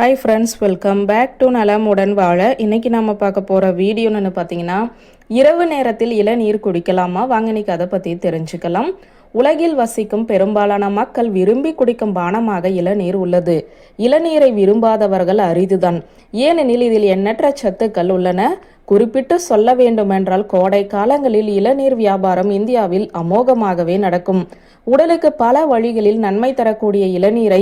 Hi friends, welcome back to நலமுடன் வாழ. இன்னைக்கு நம்ம பார்க்க போகிற வீடியோன்னு பார்த்தீங்கன்னா, இரவு நேரத்தில் இளநீர் குடிக்கலாமா? வாங்க இன்னைக்கு அதை பற்றி தெரிஞ்சுக்கலாம். உலகில் வசிக்கும் பெரும்பாலான மக்கள் விரும்பி குடிக்கும் பானமாக இளநீர் உள்ளது. இளநீரை விரும்பாதவர்கள் அரிதுதான். ஏனெனில் இதில் எண்ணற்ற சத்துக்கள் உள்ளன. குறிப்பிட்டு சொல்ல வேண்டுமென்றால், கோடை காலங்களில் இளநீர் வியாபாரம் இந்தியாவில் அமோகமாகவே நடக்கும். உடலுக்கு பல வழிகளில் நன்மை தரக்கூடிய இளநீரை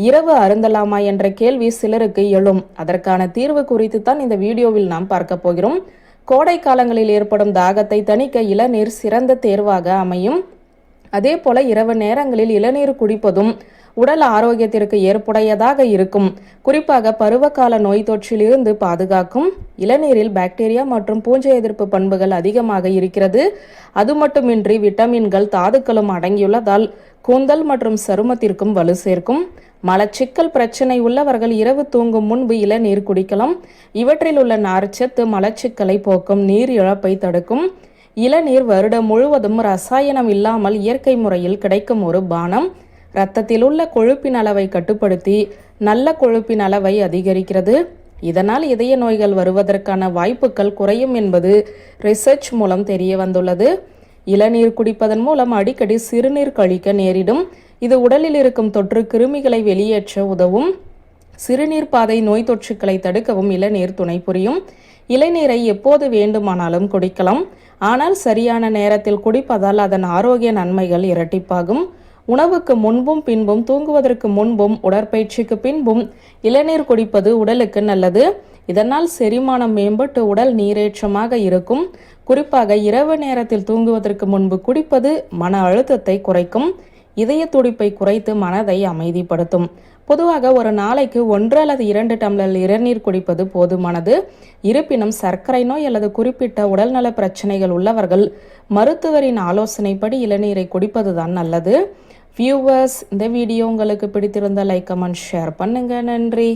இரவு அருந்தலாமா என்ற கேள்வி சிலருக்கு எழும். அதற்கான தீர்வு குறித்து தான் இந்த வீடியோவில் நாம் பார்க்க போகிறோம். கோடை காலங்களில் ஏற்படும் தாகத்தை தணிக்க இளநீர் சிறந்த தேர்வாக அமையும். அதே போல இரவு நேரங்களில் இளநீர் குடிப்பதும் உடல் ஆரோக்கியத்திற்கு ஏற்புடையதாக இருக்கும். குறிப்பாக பருவகால நோய் தொற்றிலிருந்து பாதுகாக்கும். இளநீரில் பாக்டீரியா மற்றும் பூஞ்சை எதிர்ப்பு பண்புகள் அதிகமாக இருக்கிறது. அது மட்டுமின்றி விட்டமின்கள், தாதுக்களும் அடங்கியுள்ளதால் கூந்தல் மற்றும் சருமத்திற்கும் வலு சேர்க்கும். மலச்சிக்கல் பிரச்சனை உள்ளவர்கள் இரவு தூங்கும் முன்பு இளநீர் குடிக்கலாம். இவற்றில் உள்ள நார்ச்சத்து மலச்சிக்கலை போக்கும், நீர் இழப்பை தடுக்கும். இளநீர் வருடம் முழுவதும் ரசாயனம் இல்லாமல் இயற்கை முறையில் கிடைக்கும் ஒரு பானம். இரத்தத்தில் உள்ள கொழுப்பின் அளவை கட்டுப்படுத்தி நல்ல கொழுப்பின் அளவை அதிகரிக்கிறது. இதனால் இதய நோய்கள் வருவதற்கான வாய்ப்புகள் குறையும் என்பது ரிசர்ச் மூலம் தெரிய வந்துள்ளது. இளநீர் குடிப்பதன் மூலம் அடிக்கடி சிறுநீர் கழிக்க நேரிடும். இது உடலில் இருக்கும் தொற்று கிருமிகளை வெளியேற்ற உதவும். சிறுநீர் பாதை நோய் தொற்றுக்களை தடுக்கவும் இளநீர் துணை புரியும். இளநீரை எப்போது வேண்டுமானாலும் குடிக்கலாம். ஆனால் சரியான நேரத்தில் குடிப்பதால் அதன் ஆரோக்கிய நன்மைகள் இரட்டிப்பாகும். உணவுக்கு முன்பும் பின்பும், தூங்குவதற்கு முன்பும், உடற்பயிற்சிக்கு பின்பும் இளநீர் குடிப்பது உடலுக்கு நல்லது. இதனால் செரிமானம் மேம்பட்டு உடல் நீரேற்றமாக இருக்கும். குறிப்பாக இரவு நேரத்தில் தூங்குவதற்கு முன்பு குடிப்பது மன அழுத்தத்தை குறைக்கும். இதய துடிப்பை குறைத்து மனதை அமைதிப்படுத்தும். பொதுவாக ஒரு நாளைக்கு 1 அல்லது 2 டம்ளர் இளநீர் குடிப்பது போதுமானது. இருப்பினும் சர்க்கரை நோய் அல்லது குறிப்பிட்ட உடல்நல பிரச்சனைகள் உள்ளவர்கள் மருத்துவரின் ஆலோசனைப்படி இளநீரை குடிப்பதுதான் நல்லது. வியூவர்ஸ், இந்த வீடியோ உங்களுக்கு பிடித்திருந்த லைக், கமெண்ட், ஷேர் பண்ணுங்க. நன்றி.